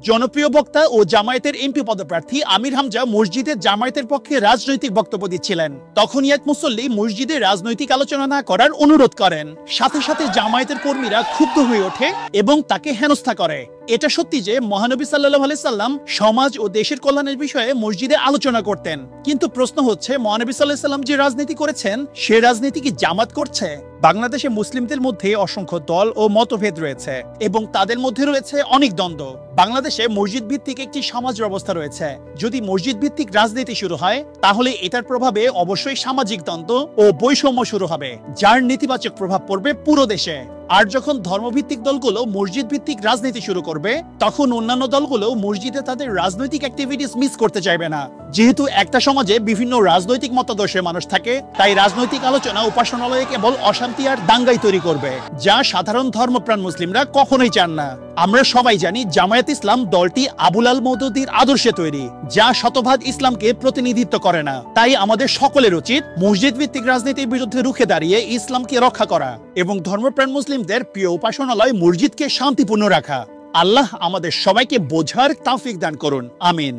জনপ্রিয় বক্তা ও জামায়াতের এমপি পদপ্রার্থী আমির হামজা মসজিদে জামায়াতের পক্ষে রাজনৈতিক বক্তব্য দিচ্ছিলেন। তখনই এক মুসল্লি মসজিদে রাজনৈতিক আলোচনা না করার অনুরোধ করেন। সাথে সাথে জামায়াতের কর্মীরা ক্ষুব্ধ হয়ে ওঠে এবং তাকে হেনস্থা করে। এটা সত্যি যে মহানবী সাল্লাল্লাহু আলাইহি সাল্লাম সমাজ ও দেশের কল্যাণের বিষয়ে মসজিদে আলোচনা করতেন, কিন্তু প্রশ্ন হচ্ছে মহানবী সাল্লাল্লাহু আলাইহি সাল্লাম যে রাজনীতি করেছেন সে রাজনীতি কি জামাত করছে? বাংলাদেশে মুসলিমদের মধ্যে অসংখ্য দল ও মতভেদ রয়েছে এবং তাদের মধ্যে রয়েছে অনেক দ্বন্দ্ব। বাংলাদেশে মসজিদ ভিত্তিক একটি সমাজ ব্যবস্থা রয়েছে। যদি মসজিদ ভিত্তিক রাজনীতি শুরু হয় তাহলে এটার প্রভাবে অবশ্যই সামাজিক দ্বন্দ্ব ও বৈষম্য শুরু হবে, যার নেতিবাচক প্রভাব পড়বে পুরো দেশে। আর যখন ধর্মভিত্তিক দলগুলো মসজিদ ভিত্তিক রাজনীতি শুরু করবে তখন অন্যান্য দলগুলো মসজিদে তাদের রাজনৈতিক অ্যাক্টিভিটিস মিস করতে চাইবে না। যেহেতু একটা সমাজে বিভিন্ন রাজনৈতিক মতাদর্শের মানুষ থাকে, তাই রাজনৈতিক আলোচনা উপাসনালয়ে কেবল অশান্তি আর দাঙ্গাই তৈরি করবে, যা সাধারণ ধর্মপ্রাণ মুসলিমরা কখনোই চান না। আমরা সবাই জানি জামায়াত ইসলাম দলটি আবুল আল মওদুদির আদর্শে তৈরি, যা শতভাগ ইসলামকে প্রতিনিধিত্ব করে না। তাই আমাদের সকলের উচিত মসজিদ ভিত্তিক রাজনীতির বিরুদ্ধে রুখে দাঁড়িয়ে ইসলামকে রক্ষা করা এবং ধর্মপ্রাণ মুসলিমদের প্রিয় উপাসনালয় মসজিদকে শান্তিপূর্ণ রাখা। আল্লাহ আমাদের সবাইকে বোঝার তৌফিক দান করুন। আমিন।